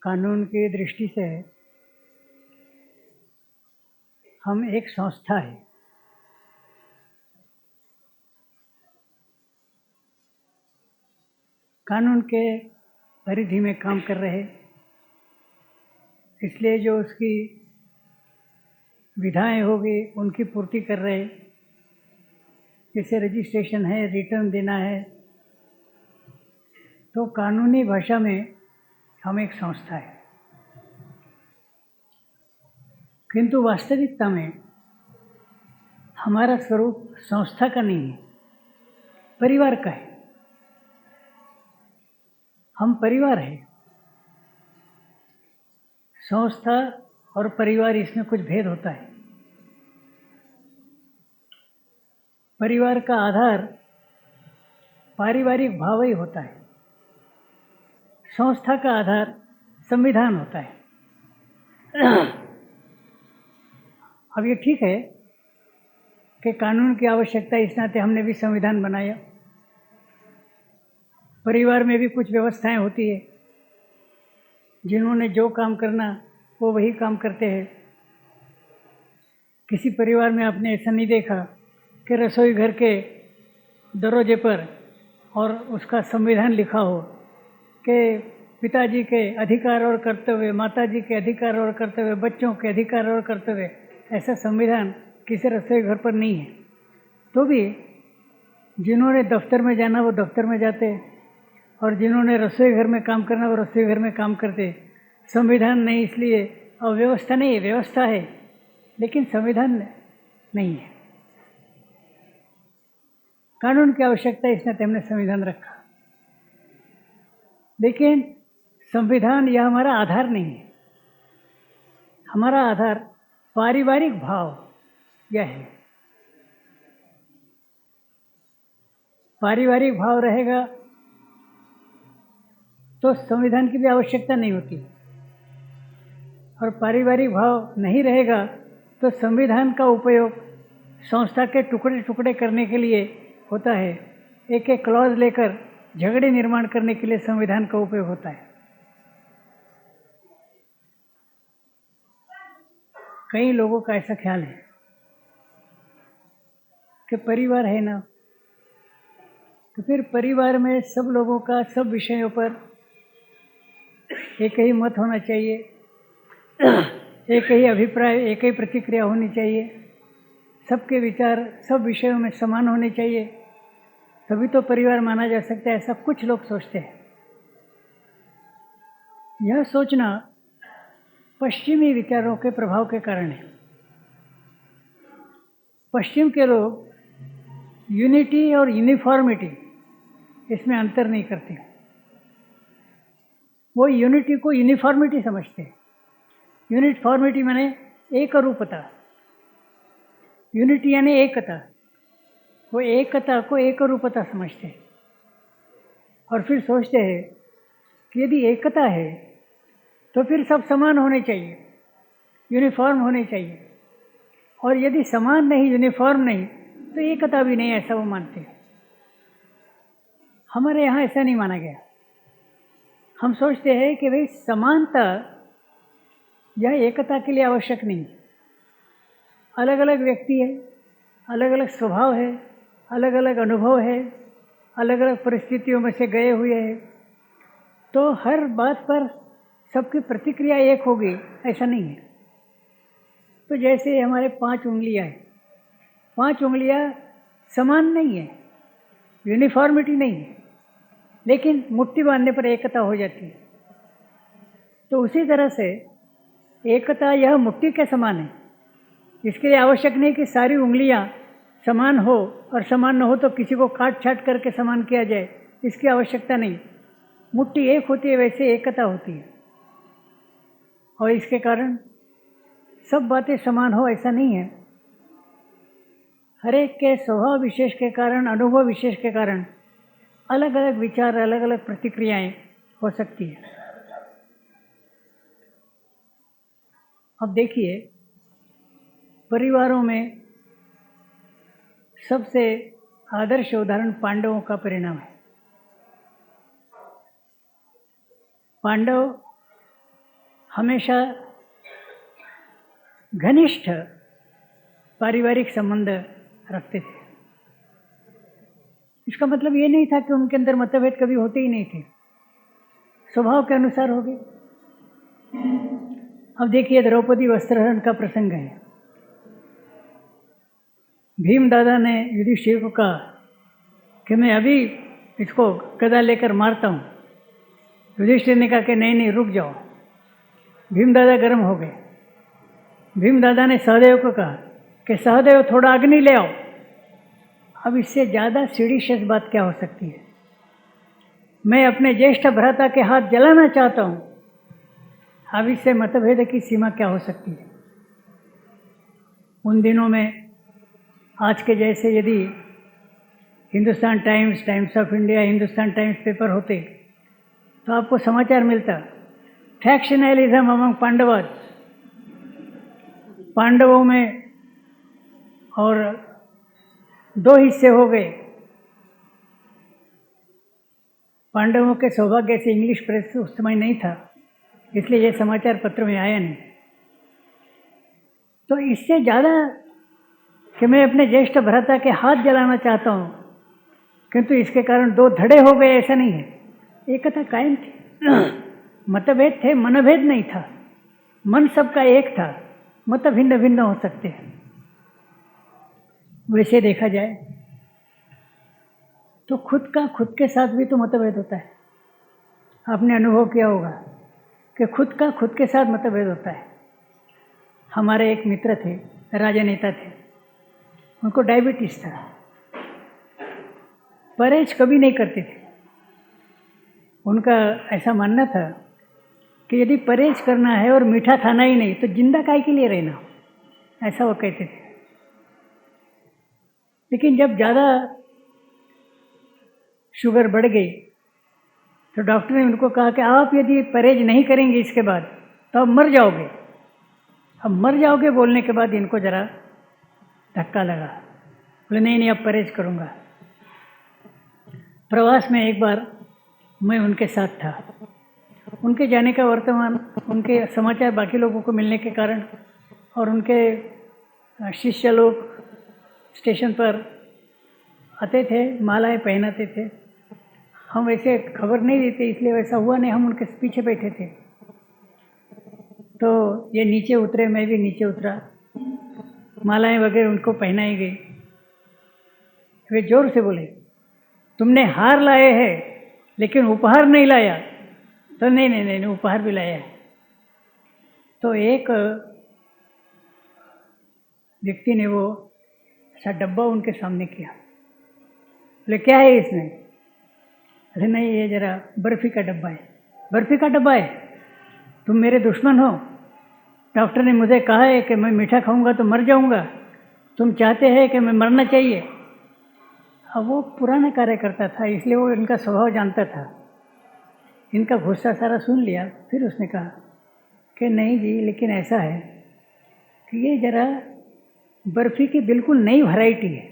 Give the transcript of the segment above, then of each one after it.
कानून की दृष्टि से हम एक संस्था है। कानून के परिधि में काम कर रहे, इसलिए जो उसकी विधाएं होगी उनकी पूर्ति कर रहे। जैसे रजिस्ट्रेशन है, रिटर्न देना है, तो कानूनी भाषा में हम एक संस्था है। किंतु वास्तविकता में हमारा स्वरूप संस्था का नहीं है, परिवार का है। हम परिवार है। संस्था और परिवार, इसमें कुछ भेद होता है। परिवार का आधार पारिवारिक भाव ही होता है। संस्था का आधार संविधान होता है। अब ये ठीक है कि कानून की आवश्यकता, इस नाते हमने भी संविधान बनाया। परिवार में भी कुछ व्यवस्थाएं होती है, जिन्होंने जो काम करना वो वही काम करते हैं। किसी परिवार में आपने ऐसा नहीं देखा कि रसोई घर के दरवाजे पर और उसका संविधान लिखा हो कि पिताजी के अधिकार और कर्तव्य, माताजी के अधिकार और कर्तव्य, बच्चों के अधिकार और कर्तव्य। ऐसा संविधान किसी रसोई घर पर नहीं है। तो भी जिन्होंने दफ्तर में जाना वो दफ्तर में जाते, और जिन्होंने रसोई घर में काम करना वो रसोई घर में काम करते। संविधान नहीं इसलिए, और व्यवस्था नहीं है, व्यवस्था है लेकिन संविधान नहीं है। कानून की आवश्यकता, इस नाते हमने संविधान रखा। लेकिन संविधान यह हमारा आधार नहीं है। हमारा आधार पारिवारिक भाव यह है। पारिवारिक भाव रहेगा तो संविधान की भी आवश्यकता नहीं होती, और पारिवारिक भाव नहीं रहेगा तो संविधान का उपयोग संस्था के टुकड़े टुकड़े करने के लिए होता है। एक एक क्लॉज लेकर झगड़े निर्माण करने के लिए संविधान का उपयोग होता है। कई लोगों का ऐसा ख्याल है कि परिवार है ना, तो फिर परिवार में सब लोगों का सब विषयों पर एक ही मत होना चाहिए, एक ही अभिप्राय, एक ही प्रतिक्रिया होनी चाहिए, सबके विचार सब विषयों में समान होने चाहिए, तभी तो परिवार माना जा सकता है। ऐसा कुछ लोग सोचते हैं। यह सोचना पश्चिमी विचारों के प्रभाव के कारण है। पश्चिम के लोग यूनिटी और यूनिफॉर्मिटी, इसमें अंतर नहीं करते। वो यूनिटी को यूनिफॉर्मिटी समझते हैं। यूनिफॉर्मिटी माने एक रूपता, यूनिटी यानी एकता। वो एकता को एक रूपता समझते हैं, और फिर सोचते हैं कि यदि एकता है तो फिर सब समान होने चाहिए, यूनिफॉर्म होने चाहिए, और यदि समान नहीं, यूनिफॉर्म नहीं, तो एकता भी नहीं, ऐसा वो मानते हैं। हमारे यहाँ ऐसा नहीं माना गया। हम सोचते हैं कि भाई समानता यह एकता के लिए आवश्यक नहीं। अलग अलग व्यक्ति है, अलग अलग स्वभाव है, अलग अलग अनुभव है, अलग अलग परिस्थितियों में से गए हुए हैं, तो हर बात पर सबकी प्रतिक्रिया एक होगी, ऐसा नहीं है। तो जैसे हमारे 5 उंगलियां हैं, 5 उंगलियां समान नहीं है, यूनिफॉर्मिटी नहीं है, लेकिन मुट्ठी बांधने पर एकता हो जाती है। तो उसी तरह से एकता यह मुट्ठी के समान है। इसके लिए आवश्यक नहीं कि सारी उंगलियां समान हो, और समान न हो तो किसी को काट छाट करके समान किया जाए, इसकी आवश्यकता नहीं। मुट्ठी एक होती है, वैसे एकता होती है, और इसके कारण सब बातें समान हो ऐसा नहीं है। हर एक के स्वभाव विशेष के कारण, अनुभव विशेष के कारण अलग अलग विचार, अलग अलग प्रतिक्रियाएं हो सकती है। अब देखिए, परिवारों में सबसे आदर्श उदाहरण पांडवों का परिणाम है। पांडव हमेशा घनिष्ठ पारिवारिक संबंध रखते थे। इसका मतलब ये नहीं था कि उनके अंदर मतभेद कभी होते ही नहीं थे, स्वभाव के अनुसार हो गए। अब देखिए, द्रौपदी वस्त्रहरण का प्रसंग है। भीम दादा ने युधिष्ठिर को कहा कि मैं अभी इसको गदा लेकर मारता हूँ। युधिष्ठिर ने कहा कि नहीं नहीं, रुक जाओ। भीम दादा गर्म हो गए। भीम दादा ने सहदेव को कहा कि सहदेव थोड़ा अग्नि ले आओ। अब इससे ज़्यादा सीढ़ीशस बात क्या हो सकती है? मैं अपने ज्येष्ठ भ्राता के हाथ जलाना चाहता हूँ। अब इससे मतभेद की सीमा क्या हो सकती है? उन दिनों में आज के जैसे यदि Hindustan times, times of India, Hindustan times paper होते तो आपको समाचार मिलता फैक्शनलिज्म अमंग पांडवाज, पांडवों में और दो हिस्से हो गए। पांडवों के सौभाग्य से इंग्लिश प्रेस उस समय नहीं था, इसलिए ये समाचार पत्र में आया नहीं। तो इससे ज़्यादा कि मैं अपने ज्येष्ठ भ्राता के हाथ जलाना चाहता हूँ, किंतु इसके कारण दो धड़े हो गए, ऐसा नहीं है। एकता कायम थी, मतभेद थे, मनभेद नहीं था। मन सबका एक था, मत भिन्न भिन्न हो सकते हैं। वैसे देखा जाए तो खुद के साथ भी तो मतभेद होता है। आपने अनुभव किया होगा कि खुद के साथ मतभेद होता है। हमारे एक मित्र थे, राजनेता थे, उनको डायबिटीज़ था, परहेज कभी नहीं करते थे। उनका ऐसा मानना था कि यदि परहेज करना है और मीठा खाना ही नहीं तो जिंदा काहे के लिए रहना, ऐसा वो कहते थे। लेकिन जब ज़्यादा शुगर बढ़ गई तो डॉक्टर ने उनको कहा कि आप यदि परहेज नहीं करेंगे इसके बाद तो आप मर जाओगे। अब मर जाओगे बोलने के बाद इनको ज़रा धक्का लगा। बोले नहीं नहीं, अब परहेज करूँगा। प्रवास में एक बार मैं उनके साथ था। उनके जाने का वर्तमान, उनके समाचार बाकी लोगों को मिलने के कारण और उनके शिष्य लोग स्टेशन पर आते थे, मालाएं पहनाते थे। हम वैसे खबर नहीं देते, इसलिए वैसा हुआ नहीं, हम उनके पीछे बैठे थे। तो ये नीचे उतरे, मैं भी नीचे उतरा, मालाएं वगैरह उनको पहनाई गई। वे जोर से बोले, तुमने हार लाए हैं लेकिन उपहार नहीं लाया। तो नहीं नहीं नहीं, उपहार भी लाया है। तो एक व्यक्ति ने वो ऐसा डब्बा उनके सामने किया। बोले क्या है इसमें? अरे नहीं, ये जरा बर्फ़ी का डब्बा है। बर्फ़ी का डब्बा है? तुम मेरे दुश्मन हो। डॉक्टर ने मुझे कहा है कि मैं मीठा खाऊंगा तो मर जाऊंगा, तुम चाहते हैं कि मैं मरना चाहिए। अब वो पुराना कार्यकर्ता था, इसलिए वो इनका स्वभाव जानता था। इनका गुस्सा सारा सुन लिया। फिर उसने कहा कि नहीं जी, लेकिन ऐसा है कि ये ज़रा बर्फ़ी की बिल्कुल नई वैरायटी है,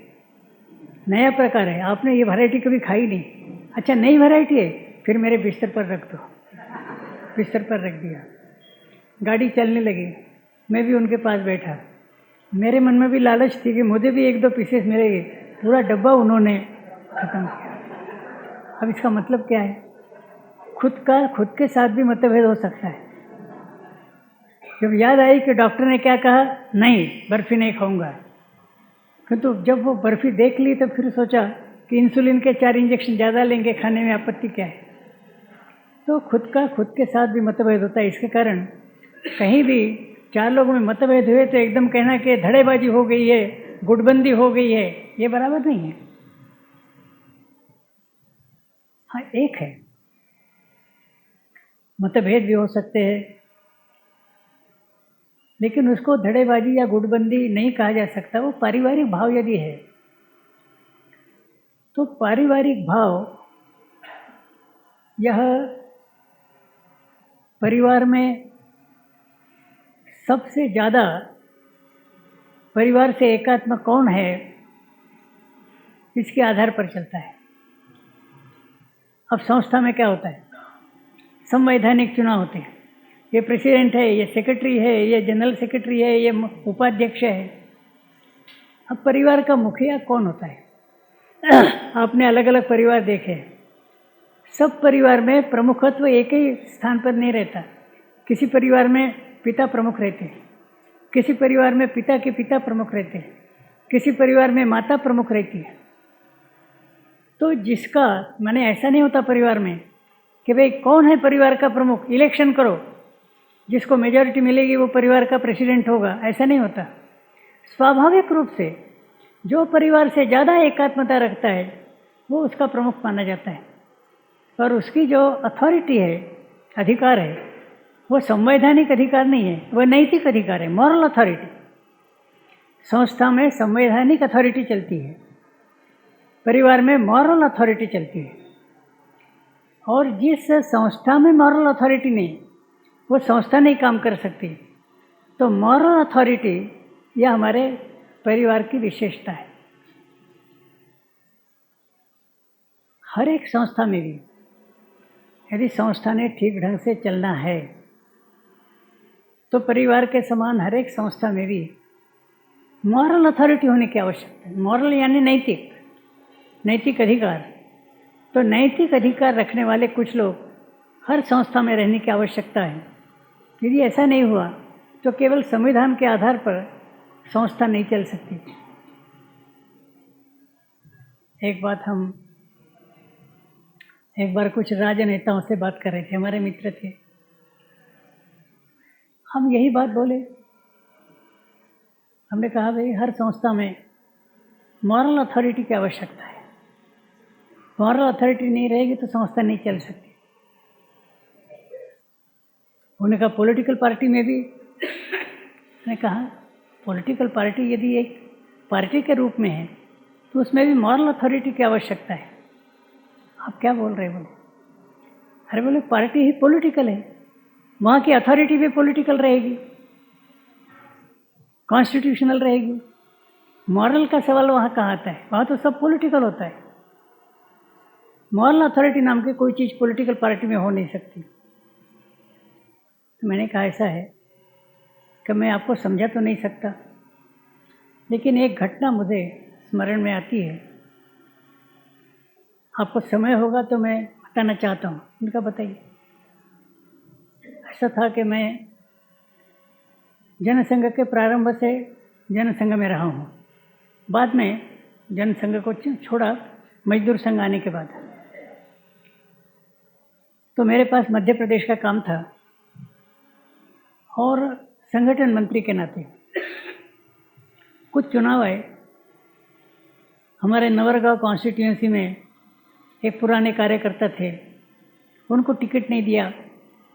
नया प्रकार है, आपने ये वैरायटी कभी खाई नहीं। अच्छा, नई वैरायटी है, फिर मेरे बिस्तर पर रख दो। बिस्तर पर रख दिया। गाड़ी चलने लगी, मैं भी उनके पास बैठा। मेरे मन में भी लालच थी कि मुझे भी एक दो पीसेस मिलेंगे। पूरा डब्बा उन्होंने ख़त्म किया। अब इसका मतलब क्या है? खुद के साथ भी मतभेद हो सकता है। जब याद आई कि डॉक्टर ने क्या कहा, नहीं बर्फ़ी नहीं खाऊंगा, किंतु जब वो बर्फ़ी देख ली तो फिर सोचा कि इंसुलिन के 4 इंजेक्शन ज़्यादा लेंगे, खाने में आपत्ति क्या है? तो खुद के साथ भी मतभेद होता है। इसके कारण कहीं भी 4 लोगों में मतभेद हुए तो एकदम कहना कि धड़ेबाजी हो गई है, गुटबंदी हो गई है, ये बराबर नहीं है। हाँ, एक है, मतभेद भी हो सकते हैं, लेकिन उसको धड़ेबाजी या गुटबंदी नहीं कहा जा सकता। वो पारिवारिक भाव यदि है तो पारिवारिक भाव यह परिवार में सबसे ज़्यादा परिवार से एकात्म कौन है, इसके आधार पर चलता है। अब संस्था में क्या होता है, संवैधानिक चुनाव होते हैं, ये प्रेसिडेंट है, ये सेक्रेटरी है, ये जनरल सेक्रेटरी है, ये उपाध्यक्ष है। अब परिवार का मुखिया कौन होता है? आपने अलग अलग परिवार देखे, सब परिवार में प्रमुखत्व एक ही स्थान पर नहीं रहता। किसी परिवार में पिता प्रमुख रहते हैं, किसी परिवार में पिता के पिता प्रमुख रहते हैं, किसी परिवार में माता प्रमुख रहती है। तो जिसका माने ऐसा नहीं होता परिवार में कि भाई कौन है परिवार का प्रमुख, इलेक्शन करो, जिसको मेजॉरिटी मिलेगी वो परिवार का प्रेसिडेंट होगा, ऐसा नहीं होता। स्वाभाविक रूप से जो परिवार से ज़्यादा एकात्मता रखता है वो उसका प्रमुख माना जाता है, और उसकी जो अथॉरिटी है, अधिकार है, वो संवैधानिक अधिकार नहीं है, वह नैतिक अधिकार है, मॉरल अथॉरिटी। संस्था में संवैधानिक अथॉरिटी चलती है, परिवार में मॉरल अथॉरिटी चलती है। और जिस संस्था में मॉरल अथॉरिटी नहीं, वो संस्था नहीं काम कर सकती। तो मॉरल अथॉरिटी यह हमारे परिवार की विशेषता है। हर एक संस्था में भी यदि संस्था ने ठीक ढंग से चलना है तो परिवार के समान हर एक संस्था में भी मॉरल अथॉरिटी होने की आवश्यकता है। मॉरल यानी नैतिक, नैतिक अधिकार। तो नैतिक अधिकार रखने वाले कुछ लोग हर संस्था में रहने की आवश्यकता है। यदि ऐसा नहीं हुआ तो केवल संविधान के आधार पर संस्था नहीं चल सकती। एक बार कुछ राजनेताओं से बात कर रहे थे, हमारे मित्र थे। हम यही बात बोले, हमने कहा भाई हर संस्था में मॉरल अथॉरिटी की आवश्यकता है। मॉरल अथॉरिटी नहीं रहेगी तो संस्था नहीं चल सकती। उन्होंने कहा पॉलिटिकल पार्टी में भी, मैंने कहा पॉलिटिकल पार्टी यदि एक पार्टी के रूप में है तो उसमें भी मॉरल अथॉरिटी की आवश्यकता है। आप क्या बोल रहे? बोले अरे बोले पार्टी ही पॉलिटिकल है, वहाँ की अथॉरिटी भी पॉलिटिकल रहेगी, कॉन्स्टिट्यूशनल रहेगी। मॉरल का सवाल वहाँ कहाँ आता है? वहाँ तो सब पॉलिटिकल होता है। मॉरल अथॉरिटी नाम की कोई चीज़ पॉलिटिकल पार्टी में हो नहीं सकती। तो मैंने कहा ऐसा है कि मैं आपको समझा तो नहीं सकता, लेकिन एक घटना मुझे स्मरण में आती है, आपको समय होगा तो मैं बताना चाहता हूँ। उनका बताइए। ऐसा था कि मैं जनसंघ के प्रारंभ से जनसंघ में रहा हूँ। बाद में जनसंघ को छोड़ा मजदूर संघ आने के बाद। तो मेरे पास मध्य प्रदेश का काम था और संगठन मंत्री के नाते कुछ चुनाव आए। हमारे नवरगांव कॉन्स्टिट्यूएंसी में एक पुराने कार्यकर्ता थे, उनको टिकट नहीं दिया।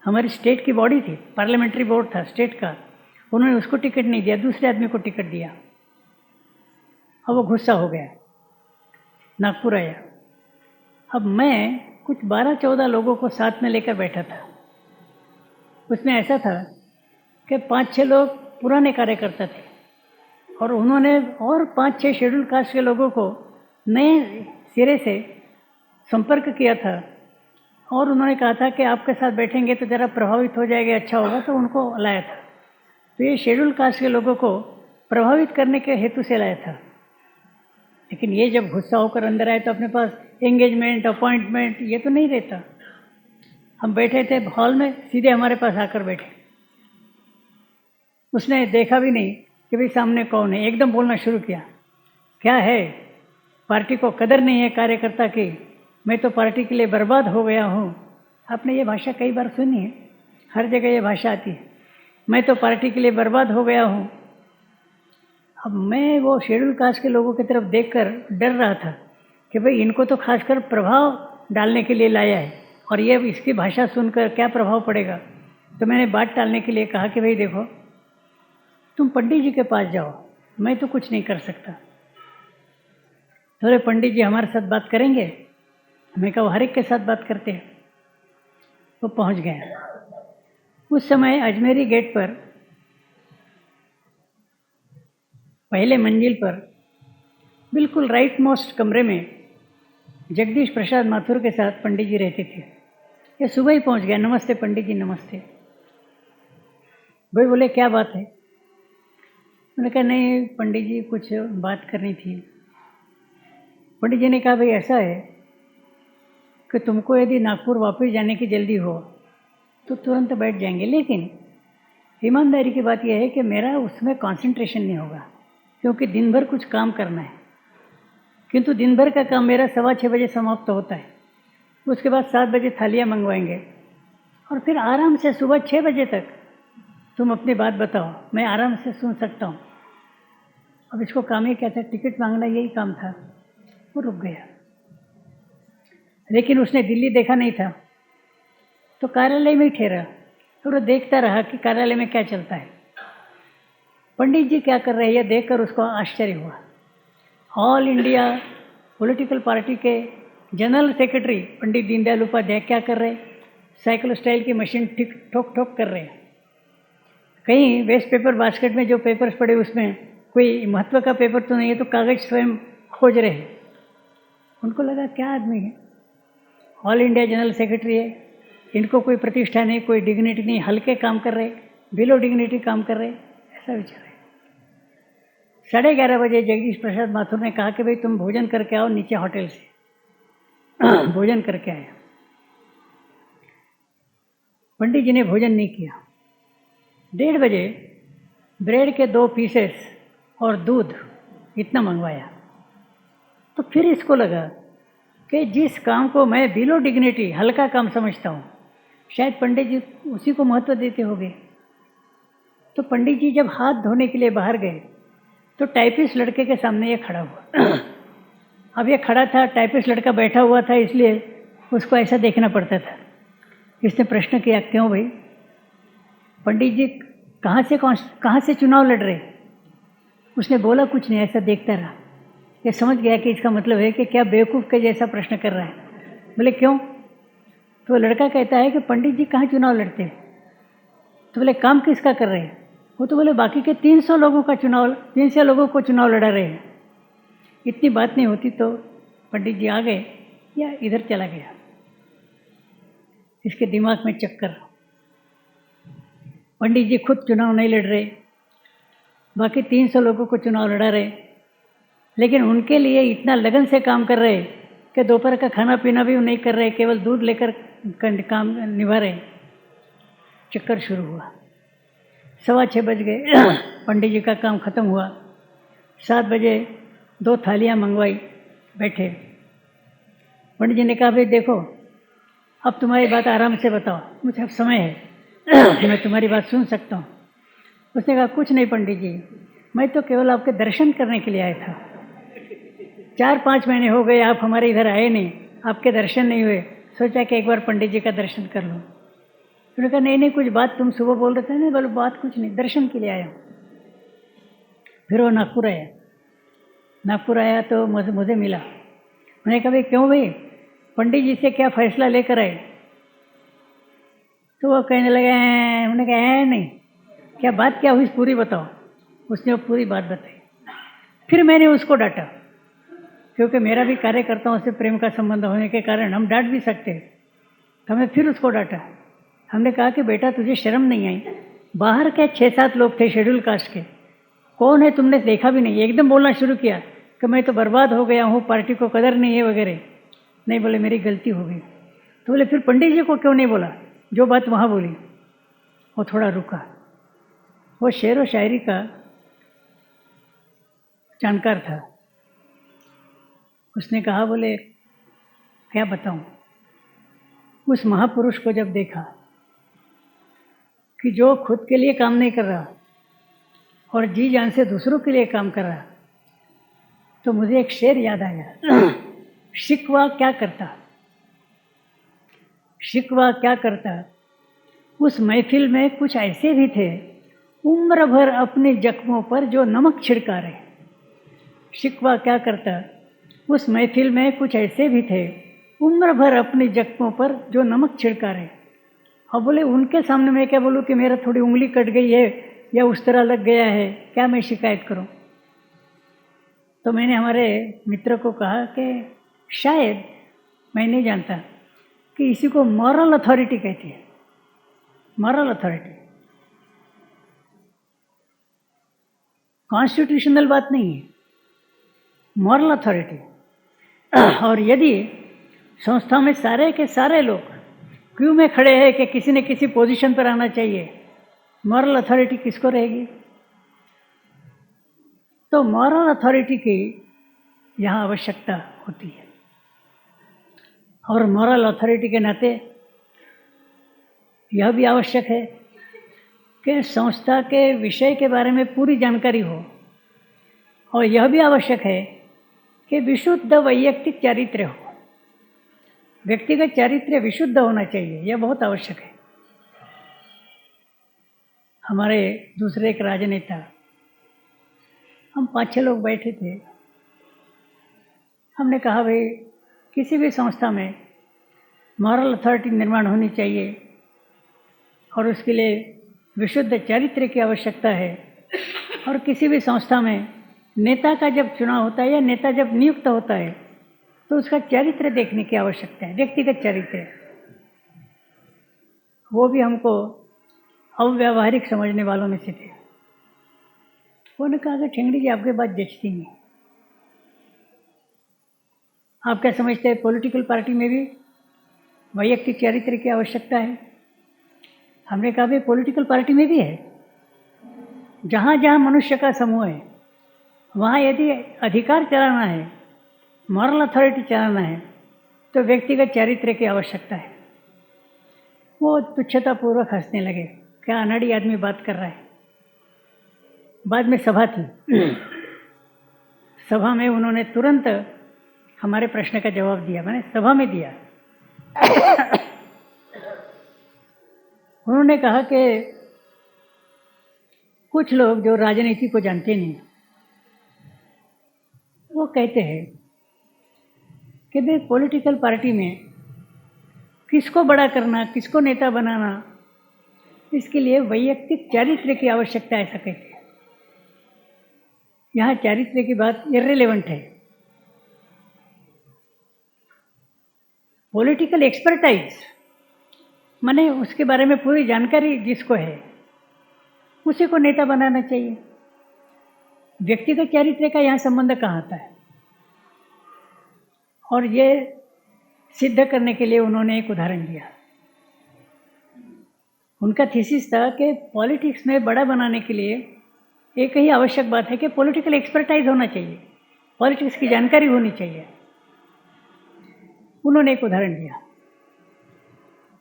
हमारी स्टेट की बॉडी थी, पार्लियामेंट्री बोर्ड था स्टेट का, उन्होंने उसको टिकट नहीं दिया, दूसरे आदमी को टिकट दिया। अब वो गुस्सा हो गया, नागपुर आया। अब मैं कुछ 12-14 लोगों को साथ में लेकर बैठा था। उसमें ऐसा था कि 5-6 लोग पुराने कार्यकर्ता थे और उन्होंने और 5-6 शेड्यूल कास्ट के लोगों को नए सिरे से संपर्क किया था और उन्होंने कहा था कि आपके साथ बैठेंगे तो ज़रा प्रभावित हो जाएगा, अच्छा होगा, तो उनको लाया था। तो ये शेड्यूल कास्ट के लोगों को प्रभावित करने के हेतु से लाया था। लेकिन ये जब गुस्सा होकर अंदर आए तो अपने पास एंगेजमेंट, अपॉइंटमेंट ये तो नहीं रहता। हम बैठे थे हॉल में, सीधे हमारे पास आकर बैठे। उसने देखा भी नहीं कि भाई सामने कौन है, एकदम बोलना शुरू किया, क्या है पार्टी को कदर नहीं है कार्यकर्ता की, मैं तो पार्टी के लिए बर्बाद हो गया हूँ। आपने ये भाषा कई बार सुनी है, हर जगह ये भाषा आती है, मैं तो पार्टी के लिए बर्बाद हो गया हूँ। अब मैं वो शेड्यूल कास्ट के लोगों की तरफ देखकर डर रहा था कि भाई इनको तो खासकर प्रभाव डालने के लिए लाया है और ये इसकी भाषा सुनकर क्या प्रभाव पड़ेगा। तो मैंने बात टालने के लिए कहा कि भाई देखो, तुम पंडित जी के पास जाओ, मैं तो कुछ नहीं कर सकता। थोड़े पंडित जी हमारे साथ बात करेंगे? मैं कहा हर एक के साथ बात करते हैं। वो पहुंच गए। उस समय अजमेरी गेट पर पहले मंजिल पर बिल्कुल राइट मोस्ट कमरे में जगदीश प्रसाद माथुर के साथ पंडित जी रहते थे। ये सुबह ही पहुंच गया, नमस्ते पंडित जी नमस्ते। भाई बोले क्या बात है? मैंने कहा नहीं पंडित जी कुछ बात करनी थी। पंडित जी ने कहा भाई ऐसा है कि तुमको यदि नागपुर वापस जाने की जल्दी हो तो तुरंत बैठ जाएंगे, लेकिन ईमानदारी की बात यह है कि मेरा उसमें कंसंट्रेशन नहीं होगा, क्योंकि दिन भर कुछ काम करना है। किंतु दिन भर का काम मेरा 6:15 बजे समाप्त होता है। उसके बाद 7 बजे थालियाँ मंगवाएंगे और फिर आराम से सुबह 6 बजे तक तुम अपनी बात बताओ, मैं आराम से सुन सकता हूँ। अब इसको काम ही क्या था, टिकट मांगना यही काम था। वो रुक गया, लेकिन उसने दिल्ली देखा नहीं था, तो कार्यालय में ही ठहरा और वो देखता रहा कि कार्यालय में क्या चलता है, पंडित जी क्या कर रहे हैं। यह देखकर उसको आश्चर्य हुआ। ऑल इंडिया पॉलिटिकल पार्टी के जनरल सेक्रेटरी पंडित दीनदयाल उपाध्याय क्या कर रहे हैं, साइकिल स्टाइल की मशीन ठीक ठोक ठोक कर रहे हैं। कहीं वेस्ट पेपर बास्केट में जो पेपर्स पड़े उसमें कोई महत्व का पेपर तो नहीं है, तो कागज़ स्वयं खोज रहे हैं। उनको लगा क्या आदमी है, ऑल इंडिया जनरल सेक्रेटरी है, इनको कोई प्रतिष्ठा नहीं, कोई डिग्निटी नहीं, हल्के काम कर रहे, बिलो डिग्निटी काम कर रहे, ऐसा विचार है। 11:30 बजे जगदीश प्रसाद माथुर ने कहा कि भाई तुम भोजन करके आओ नीचे होटल से। भोजन करके आए। पंडित जी ने भोजन नहीं किया। 1:30 बजे ब्रेड के 2 पीसेस और दूध इतना मंगवाया। तो फिर इसको लगा कि जिस काम को मैं बिलो डिग्निटी हल्का काम समझता हूँ, शायद पंडित जी उसी को महत्व देते होंगे। तो पंडित जी जब हाथ धोने के लिए बाहर गए तो टाइपिस्ट लड़के के सामने ये खड़ा हुआ। अब ये खड़ा था, टाइपिस्ट लड़का बैठा हुआ था, इसलिए उसको ऐसा देखना पड़ता था। इसने प्रश्न किया क्यों भाई? पंडित जी कहाँ से चुनाव लड़ रहे? उसने बोला कुछ नहीं, ऐसा देखता रहा। ये समझ गया कि इसका मतलब है कि क्या बेवकूफ़ के जैसा प्रश्न कर रहा है। बोले क्यों? तो लड़का कहता है कि पंडित जी कहाँ चुनाव लड़ते हैं। तो बोले काम किसका कर रहे हैं? वो तो बोले बाकी के 300 लोगों को चुनाव लड़ा रहे हैं। इतनी बात नहीं होती तो पंडित जी आ गए या इधर चला गया। इसके दिमाग में चक्कर। पंडित जी खुद चुनाव नहीं लड़ रहे, बाकी 300 लोगों को चुनाव लड़ा रहे, लेकिन उनके लिए इतना लगन से काम कर रहे कि दोपहर का खाना पीना भी नहीं कर रहे, केवल दूध लेकर काम निभा रहे। चक्कर शुरू हुआ। 6:15 बज गए। पंडित जी का काम ख़त्म हुआ। 7 बजे 2 थालियाँ मंगवाई, बैठे। पंडित जी ने कहा भाई देखो अब तुम्हारी बात आराम से बताओ, मुझे अब समय है, मैं तुम्हारी बात सुन सकता हूँ। उसने कहा कुछ नहीं पंडित जी, मैं तो केवल आपके दर्शन करने के लिए आया था। 4-5 महीने हो गए आप हमारे इधर आए नहीं, आपके दर्शन नहीं हुए, सोचा कि एक बार पंडित जी का दर्शन कर लूँ। उन्होंने कहा नहीं कुछ बात तुम सुबह बोल रहे थे। नहीं बोलो बात कुछ नहीं, दर्शन के लिए आया हूँ। फिर वो नागपुर आया तो मुझे मिला। मैंने कहा भाई क्यों भाई, पंडित जी से क्या फैसला लेकर आए? तो वो कहने लगे उन्होंने कहा है नहीं, क्या बात क्या हुई पूरी बताओ। उसने वो पूरी बात बताई। फिर मैंने उसको डांटा, क्योंकि मेरा भी कार्यकर्ताओं से प्रेम का संबंध होने के कारण हम डांट भी सकते हैं। तो हमने फिर उसको डांटा। हमने कहा कि बेटा तुझे शर्म नहीं आई? बाहर के 6-7 लोग थे शेड्यूल कास्ट के, कौन है तुमने देखा भी नहीं। एकदम बोलना शुरू किया कि मैं तो बर्बाद हो गया हूँ, पार्टी को कदर नहीं है वगैरह। नहीं बोले मेरी गलती हो गई। तो बोले फिर पंडित जी को क्यों नहीं बोला जो बात वहाँ बोली? वो थोड़ा रुका। वो शेर व शायरी का जानकार था। उसने कहा बोले क्या बताऊं, उस महापुरुष को जब देखा कि जो खुद के लिए काम नहीं कर रहा और जी जान से दूसरों के लिए काम कर रहा, तो मुझे एक शेर याद आया। शिकवा क्या करता। उस महफिल में कुछ ऐसे भी थे उम्र भर अपने जख्मों पर जो नमक छिड़का रहे। शिकवा क्या करता। उस महफिल में कुछ ऐसे भी थे उम्र भर अपने जख्मों पर जो नमक छिड़का रहे। अब बोले उनके सामने मैं क्या बोलूँ कि मेरा थोड़ी उंगली कट गई है या उस तरह लग गया है, क्या मैं शिकायत करूँ? तो मैंने हमारे मित्र को कहा कि शायद, मैं नहीं जानता, कि इसी को मॉरल अथॉरिटी कहती है। मॉरल अथॉरिटी कॉन्स्टिट्यूशनल बात नहीं है, मॉरल अथॉरिटी। और यदि संस्था में सारे के सारे लोग क्यों में खड़े हैं कि किसी न किसी पोजीशन पर आना चाहिए, मॉरल अथॉरिटी किसको रहेगी? तो मॉरल अथॉरिटी की यहाँ आवश्यकता होती है। और मॉरल अथॉरिटी के नाते यह भी आवश्यक है कि संस्था के विषय के बारे में पूरी जानकारी हो, और यह भी आवश्यक है कि विशुद्ध वैयक्तिक चारित्र्य हो। व्यक्तिगत चारित्र्य विशुद्ध होना चाहिए, यह बहुत आवश्यक है। हमारे दूसरे एक राजनेता, हम 5-6 लोग बैठे थे, हमने कहा भाई किसी भी संस्था में मॉरल अथॉरिटी निर्माण होनी चाहिए और उसके लिए विशुद्ध चारित्र्य की आवश्यकता है। और किसी भी संस्था में नेता का जब चुनाव होता है या नेता जब नियुक्त होता है तो उसका चारित्र्य देखने की आवश्यकता है, व्यक्तिगत चारित्र्य। वो भी हमको अव्यावहारिक समझने वालों में से थे। उन्होंने कहा कि ठेंगड़ी जी आपके बात जचती नहीं। आप क्या समझते हैं पॉलिटिकल पार्टी में भी वैयक्तिक चारित्र्य की आवश्यकता है? हमने कहा भाई पॉलिटिकल पार्टी में भी है। जहाँ जहाँ मनुष्य का समूह है वहाँ यदि अधिकार चलाना है, मॉरल अथॉरिटी चलाना है, तो व्यक्तिगत चारित्र्य की आवश्यकता है। वो तुच्छतापूर्वक हंसने लगे, क्या अनाड़ी आदमी बात कर रहा है। बाद में सभा थी, सभा में उन्होंने तुरंत हमारे प्रश्न का जवाब दिया, मैंने सभा में दिया। उन्होंने कहा कि कुछ लोग जो राजनीति को जानते नहीं, वो कहते हैं कि भाई पॉलिटिकल पार्टी में किसको बड़ा करना, किसको नेता बनाना, इसके लिए वैयक्तिक चारित्र्य की आवश्यकता है, ऐसा कहते हैं। यहाँ चारित्र्य की बात इर्रेलेवेंट है। पॉलिटिकल एक्सपर्टाइज माने उसके बारे में पूरी जानकारी जिसको है उसी को नेता बनाना चाहिए। व्यक्तिगत चारित्र्य का यहाँ संबंध कहाँ आता है? और ये सिद्ध करने के लिए उन्होंने एक उदाहरण दिया। उनका थीसिस था कि पॉलिटिक्स में बड़ा बनाने के लिए एक ही आवश्यक बात है कि पॉलिटिकल एक्सपर्टाइज होना चाहिए, पॉलिटिक्स की जानकारी होनी चाहिए। उन्होंने एक उदाहरण दिया।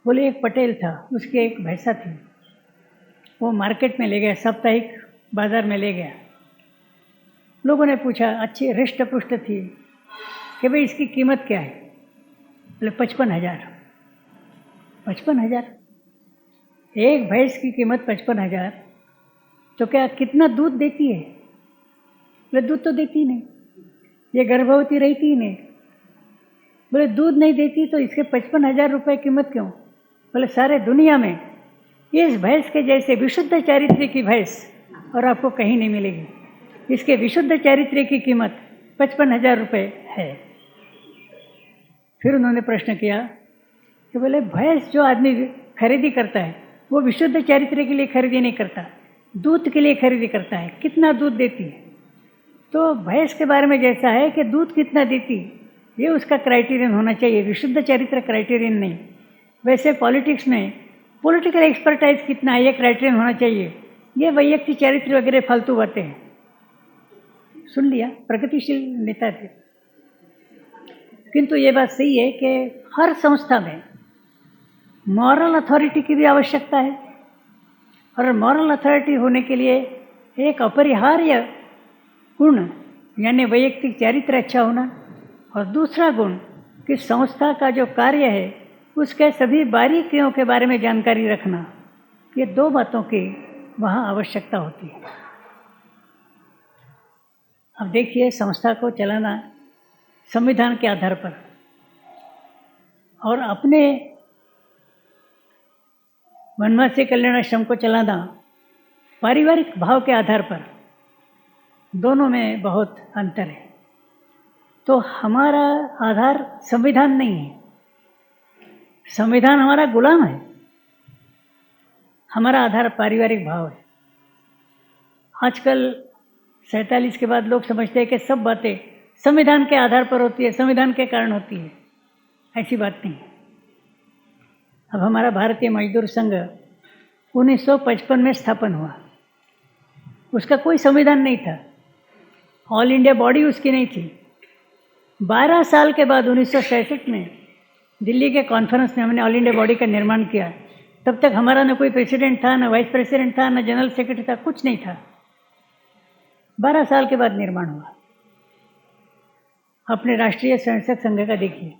बोले एक पटेल था, उसकी एक भैंसा थी, वो मार्केट में ले गया, साप्ताहिक बाजार में ले गया। लोगों ने पूछा, अच्छी हृष्ट पुष्ट थी, कि भाई इसकी कीमत क्या है? बोले 55,000। 55,000? एक भैंस की कीमत 55,000, तो क्या कितना दूध देती है? बोले दूध तो देती नहीं, ये गर्भवती रहती ही नहीं। बोले दूध नहीं देती तो इसके 55,000 रुपये कीमत क्यों? बोले सारे दुनिया में इस भैंस के जैसे विशुद्ध चारित्र्य की भैंस और आपको कहीं नहीं मिलेगी। इसके विशुद्ध चारित्र्य की कीमत 55,000 रुपये है। फिर उन्होंने प्रश्न किया कि बोले भैंस जो आदमी खरीदी करता है वो विशुद्ध चारित्र्य के लिए खरीदी नहीं करता, दूध के लिए खरीदी करता है। कितना दूध देती है? तो भैंस के बारे में जैसा है कि दूध कितना देती, ये उसका क्राइटेरियन होना चाहिए, विशुद्ध चरित्र क्राइटेरियन नहीं। वैसे पॉलिटिक्स में पॉलिटिकल एक्सपर्टाइज कितना है, ये क्राइटेरियन होना चाहिए। ये वैयक्तिक चरित्र वगैरह फालतू बातें हैं। सुन लिया, प्रगतिशील नेता थे। किंतु ये बात सही है कि हर संस्था में मॉरल अथॉरिटी की भी आवश्यकता है, और मॉरल अथॉरिटी होने के लिए एक अपरिहार्य गुण यानी वैयक्तिक चरित्र अच्छा होना, और दूसरा गुण कि संस्था का जो कार्य है उसके सभी बारीकियों के बारे में जानकारी रखना। ये दो बातों की वहाँ आवश्यकता होती है। अब देखिए, संस्था को चलाना संविधान के आधार पर और अपने वनवासी कल्याणाश्रम को चलाना पारिवारिक भाव के आधार पर, दोनों में बहुत अंतर है। तो हमारा आधार संविधान नहीं है, संविधान हमारा गुलाम है, हमारा आधार पारिवारिक भाव है। आजकल 47 के बाद लोग समझते हैं कि सब बातें संविधान के आधार पर होती है, संविधान के कारण होती है। ऐसी बात नहीं। अब हमारा भारतीय मजदूर संघ 1955 में स्थापन हुआ। उसका कोई संविधान नहीं था, ऑल इंडिया बॉडी उसकी नहीं थी। 12 साल के बाद 1967 में दिल्ली के कॉन्फ्रेंस में हमने ऑल इंडिया बॉडी का निर्माण किया। तब तक हमारा न कोई प्रेसिडेंट था, न वाइस प्रेसिडेंट था, न जनरल सेक्रेटरी था, कुछ नहीं था। 12 साल के बाद निर्माण हुआ। अपने राष्ट्रीय स्वयंसेवक संघ का देखिए,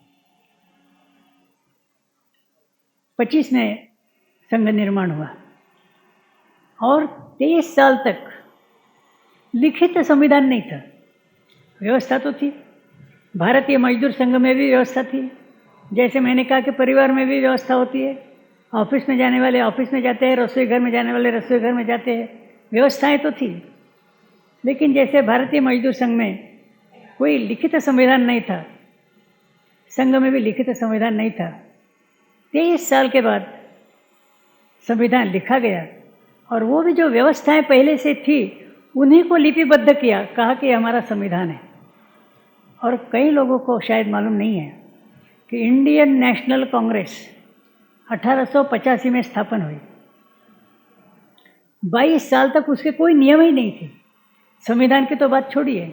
25 में संघ निर्माण हुआ और 23 साल तक लिखित संविधान नहीं था। व्यवस्था तो थी, भारतीय मजदूर संघ में भी व्यवस्था थी, जैसे मैंने कहा कि परिवार में भी व्यवस्था होती है। ऑफिस में जाने वाले ऑफिस में जाते हैं, रसोई घर में जाने वाले रसोई घर में जाते हैं, व्यवस्थाएं तो थी। लेकिन जैसे भारतीय मजदूर संघ में कोई लिखित संविधान नहीं था, संघ में भी लिखित संविधान नहीं था। 23 साल के बाद संविधान लिखा गया और वो भी जो व्यवस्थाएं पहले से थी उन्हीं को लिपिबद्ध किया, कहा कि हमारा संविधान है। और कई लोगों को शायद मालूम नहीं है कि इंडियन नेशनल कांग्रेस 1885 में स्थापन हुई। 22 साल तक उसके कोई नियम ही नहीं थे। संविधान की तो बात छोड़िए,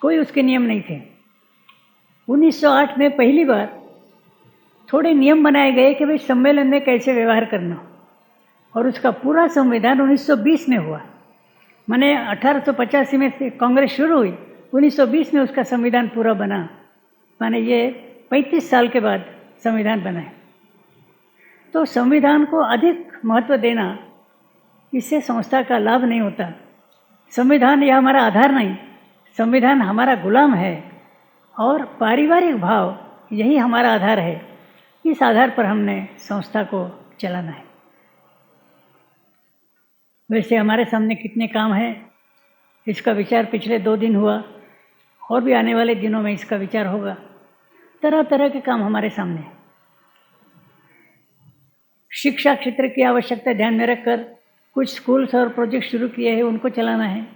कोई उसके नियम नहीं थे। 1908 में पहली बार थोड़े नियम बनाए गए कि भाई सम्मेलन में कैसे व्यवहार करना, और उसका पूरा संविधान 1920 में हुआ। माने 1885 में से कांग्रेस शुरू हुई, 1920 में उसका संविधान पूरा बना। माने ये 35 साल के बाद संविधान बना है। तो संविधान को अधिक महत्व देना, इससे संस्था का लाभ नहीं होता। संविधान यह हमारा आधार नहीं, संविधान हमारा गुलाम है और पारिवारिक भाव यही हमारा आधार है। इस आधार पर हमने संस्था को चलाना है। वैसे हमारे सामने कितने काम हैं, इसका विचार पिछले 2 दिन हुआ और भी आने वाले दिनों में इसका विचार होगा। तरह तरह के काम हमारे सामने हैं। शिक्षा क्षेत्र की आवश्यकता ध्यान में रखकर कुछ स्कूल्स और प्रोजेक्ट शुरू किए हैं, उनको चलाना है।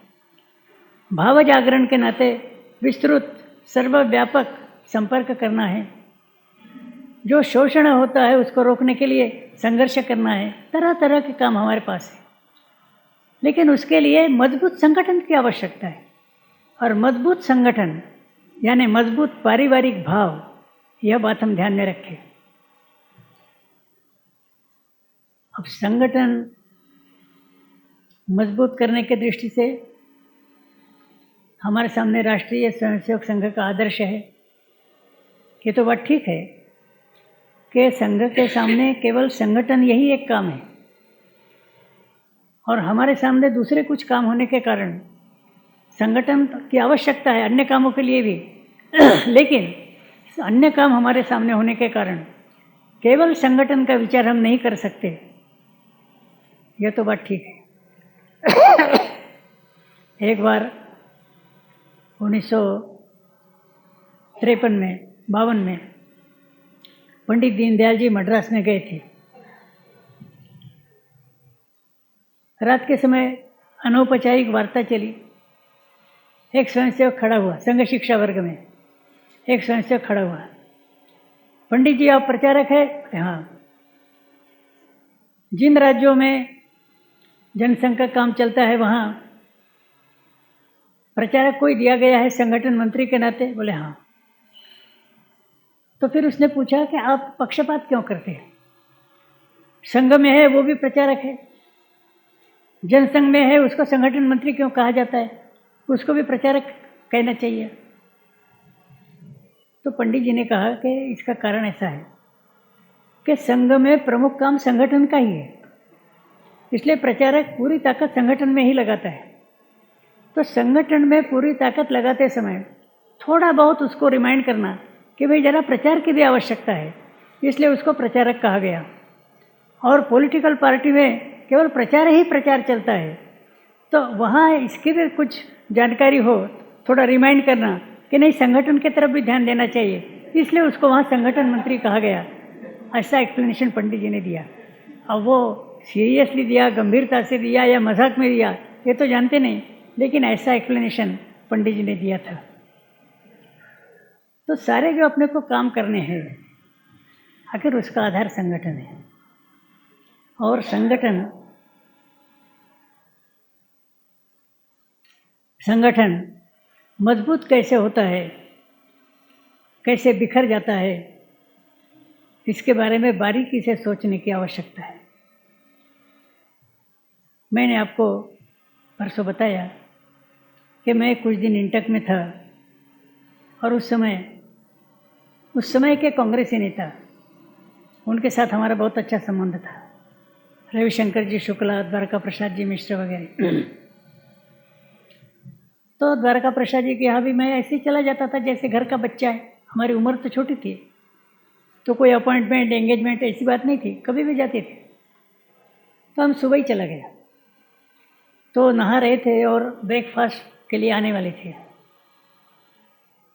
भाव जागरण के नाते विस्तृत सर्वव्यापक संपर्क करना है। जो शोषण होता है उसको रोकने के लिए संघर्ष करना है। तरह तरह के काम हमारे पास है, लेकिन उसके लिए मजबूत संगठन की आवश्यकता है। और मजबूत संगठन यानी मजबूत पारिवारिक भाव, यह बात हम ध्यान में रखें। अब संगठन मजबूत करने के दृष्टि से हमारे सामने राष्ट्रीय स्वयंसेवक संघ का आदर्श है। ये तो बात ठीक है कि संघ के सामने केवल संगठन यही एक काम है और हमारे सामने दूसरे कुछ काम होने के कारण संगठन की आवश्यकता है अन्य कामों के लिए भी। लेकिन अन्य काम हमारे सामने होने के कारण केवल संगठन का विचार हम नहीं कर सकते। यह तो बात ठीक है। एक बार 1953 में 52 में पंडित दीनदयाल जी मद्रास में गए थे। रात के समय अनौपचारिक वार्ता चली। एक स्वयंसेवक खड़ा हुआ, संघ शिक्षा वर्ग में एक स्वयंसेवक खड़ा हुआ। पंडित जी आप प्रचारक है? हाँ। जिन राज्यों में जनसंघ का काम चलता है वहाँ प्रचारक कोई दिया गया है संगठन मंत्री के नाते? बोले हाँ। तो फिर उसने पूछा कि आप पक्षपात क्यों करते हैं? संघ में है वो भी प्रचारक है, जनसंघ में है उसको संगठन मंत्री क्यों कहा जाता है? उसको भी प्रचारक कहना चाहिए। तो पंडित जी ने कहा कि इसका कारण ऐसा है कि संघ में प्रमुख काम संगठन का ही है, इसलिए प्रचारक पूरी ताकत संगठन में ही लगाता है। तो संगठन में पूरी ताकत लगाते समय थोड़ा बहुत उसको रिमाइंड करना कि भाई ज़रा प्रचार की भी आवश्यकता है, इसलिए उसको प्रचारक कहा गया। और पॉलिटिकल पार्टी में केवल प्रचार ही प्रचार चलता है, तो वहाँ इसकी भी कुछ जानकारी हो, थोड़ा रिमाइंड करना कि नहीं संगठन की तरफ भी ध्यान देना चाहिए, इसलिए उसको वहाँ संगठन मंत्री कहा गया। ऐसा एक्सप्लेनेशन पंडित जी ने दिया। अब वो सीरियसली दिया, गंभीरता से दिया या मजाक में दिया, ये तो जानते नहीं, लेकिन ऐसा एक्सप्लेनेशन पंडित जी ने दिया था। तो सारे जो अपने को काम करने हैं, आखिर उसका आधार संगठन है। और संगठन मजबूत कैसे होता है, कैसे बिखर जाता है, इसके बारे में बारीकी से सोचने की आवश्यकता है। मैंने आपको परसों बताया कि मैं कुछ दिन इंटक में था और उस समय के कांग्रेसी नेता, उनके साथ हमारा बहुत अच्छा संबंध था। रविशंकर जी शुक्ला, द्वारका प्रसाद जी मिश्र वगैरह। तो द्वारका प्रसाद जी के यहाँ भी मैं ऐसे ही चला जाता था जैसे घर का बच्चा है। हमारी उम्र तो छोटी थी, तो कोई अपॉइंटमेंट एंगेजमेंट ऐसी बात नहीं थी, कभी भी जाते थे। तो हम सुबह ही चला गया, तो नहा रहे थे और ब्रेकफास्ट के लिए आने वाले थे,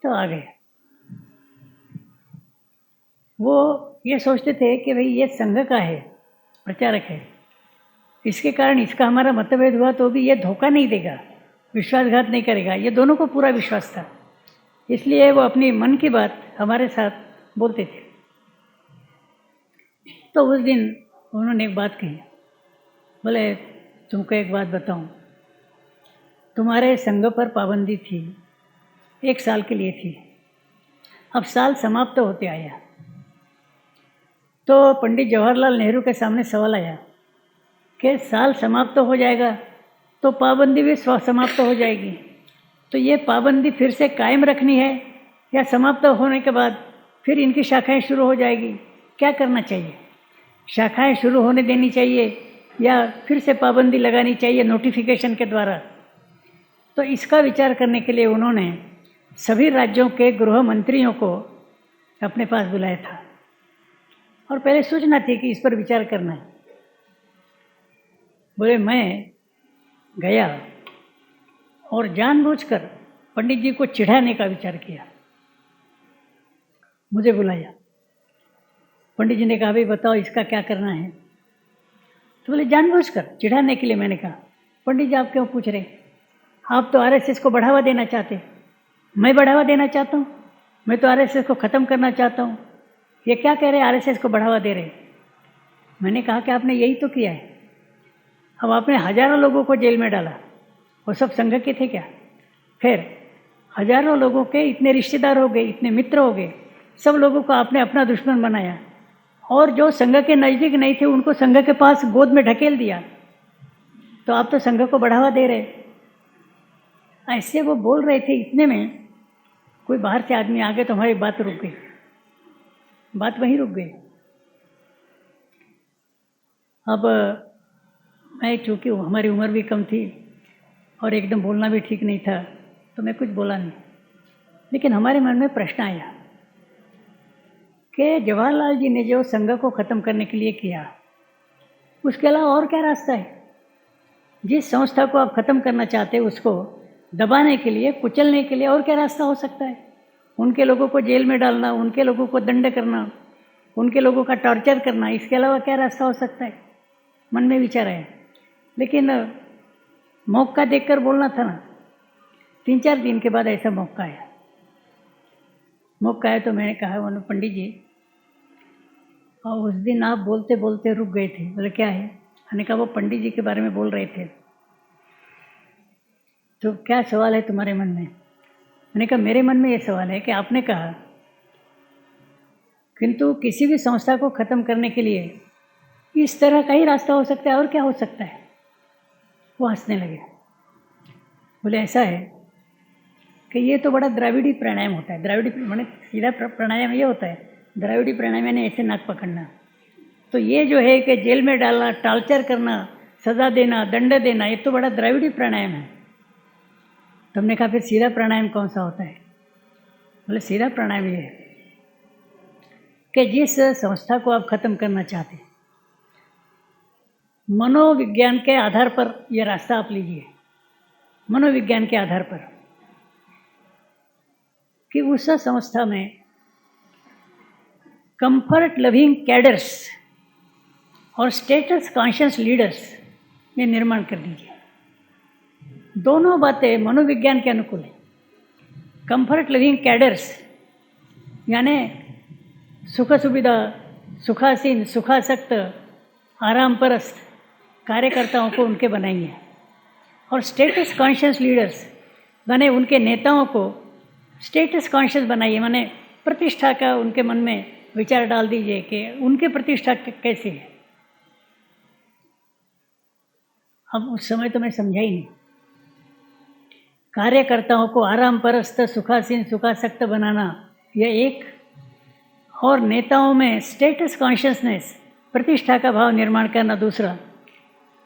तो आ गए। वो ये सोचते थे कि भाई ये संघ का है, प्रचारक है, इसके कारण इसका हमारा मतभेद हुआ तो भी ये धोखा नहीं देगा, विश्वासघात नहीं करेगा, ये दोनों को पूरा विश्वास था। इसलिए वो अपनी मन की बात हमारे साथ बोलते थे। तो उस दिन उन्होंने एक बात कही, बोले तुमको एक बात बताऊं, तुम्हारे संघ पर पाबंदी थी, 1 साल के लिए थी, अब साल समाप्त होते आया, तो पंडित जवाहरलाल नेहरू के सामने सवाल आया कि साल समाप्त हो जाएगा तो पाबंदी भी समाप्त हो जाएगी, तो ये पाबंदी फिर से कायम रखनी है या समाप्त होने के बाद फिर इनकी शाखाएं शुरू हो जाएगी, क्या करना चाहिए? शाखाएं शुरू होने देनी चाहिए या फिर से पाबंदी लगानी चाहिए नोटिफिकेशन के द्वारा? तो इसका विचार करने के लिए उन्होंने सभी राज्यों के गृह मंत्रियों को अपने पास बुलाया था और पहले सूचना थी कि इस पर विचार करना है। बोले मैं गया और जानबूझकर पंडित जी को चिढ़ाने का विचार किया। मुझे बुलाया, पंडित जी ने कहा भाई बताओ इसका क्या करना है? तो बोले जानबूझकर चिढ़ाने के लिए। मैंने कहा पंडित जी आप क्यों पूछ रहे? आप तो आरएसएस को बढ़ावा देना चाहते, मैं बढ़ावा देना चाहता हूँ? मैं तो आरएसएस को ख़त्म करना चाहता हूँ, ये क्या कह रहे आरएसएस को बढ़ावा दे रहे? मैंने कहा कि आपने यही तो किया है, अब आपने हज़ारों लोगों को जेल में डाला, वो सब संघ के थे क्या? फिर हज़ारों लोगों के इतने रिश्तेदार हो गए, इतने मित्र हो गए, सब लोगों को आपने अपना दुश्मन बनाया और जो संघ के नज़दीक नहीं थे उनको संघ के पास गोद में ढकेल दिया, तो आप तो संघ को बढ़ावा दे रहे। ऐसे वो बोल रहे थे, इतने में कोई बाहर से आदमी आ गए तो हमारी बात रुक गई, बात वहीं रुक गई। अब मैं चूँकि हमारी उम्र भी कम थी और एकदम बोलना भी ठीक नहीं था, तो मैं कुछ बोला नहीं। लेकिन हमारे मन में प्रश्न आया कि जवाहरलाल जी ने जो संघ को ख़त्म करने के लिए किया, उसके अलावा और क्या रास्ता है? जिस संस्था को आप ख़त्म करना चाहते हैं उसको दबाने के लिए, कुचलने के लिए और क्या रास्ता हो सकता है? उनके लोगों को जेल में डालना, उनके लोगों को दंड करना, उनके लोगों का टॉर्चर करना, इसके अलावा क्या रास्ता हो सकता है? मन में विचार आया। लेकिन मौका देखकर बोलना था ना। 3-4 दिन के बाद ऐसा मौका आया। तो मैंने कहा उन्होंने पंडित जी, और उस दिन आप बोलते बोलते रुक गए थे। बोले क्या है? मैंने कहा वो पंडित जी के बारे में बोल रहे थे, तो क्या सवाल है तुम्हारे मन में? मैंने कहा मेरे मन में ये सवाल है कि आपने कहा किंतु किसी भी संस्था को ख़त्म करने के लिए इस तरह का ही रास्ता हो सकता है, और क्या हो सकता है? वो हंसने लगे। बोले ऐसा है कि ये तो बड़ा द्राविड़ी प्राणायाम होता है। द्राविड़ी मैंने सीधा प्राणायाम ये होता है, द्राविड़ी प्राणायाम यानी ऐसे नाक पकड़ना। तो ये जो है कि जेल में डालना, टॉर्चर करना, सज़ा देना, दंड देना, ये तो बड़ा द्राविड़ी प्राणायाम है। तो हमने कहा फिर सीधा प्राणायाम कौन सा होता है? बोले सीधा प्राणायाम ये है कि जिस संस्था को आप ख़त्म करना चाहते हैं, मनोविज्ञान के आधार पर यह रास्ता आप लीजिए। मनोविज्ञान के आधार पर कि उस संस्था में कंफर्ट लविंग कैडर्स और स्टेटस कॉन्शियस लीडर्स में निर्माण कर दीजिए, दोनों बातें मनोविज्ञान के अनुकूल है। कंफर्ट लिविंग कैडर्स यानी सुख सुविधा, सुखासीन, सुखासक्त, आराम परस्त कार्यकर्ताओं को उनके बनाइए और स्टेटस कॉन्शियस लीडर्स बने उनके नेताओं को स्टेटस कॉन्शियस बनाइए, माने प्रतिष्ठा का उनके मन में विचार डाल दीजिए कि उनकी प्रतिष्ठा कैसी है। अब उस समय तो मैं समझा ही नहीं। कार्यकर्ताओं को आराम परस्त, सुखासीन, सुखासक्त बनाना यह एक, और नेताओं में स्टेटस कॉन्शियसनेस, प्रतिष्ठा का भाव निर्माण करना दूसरा।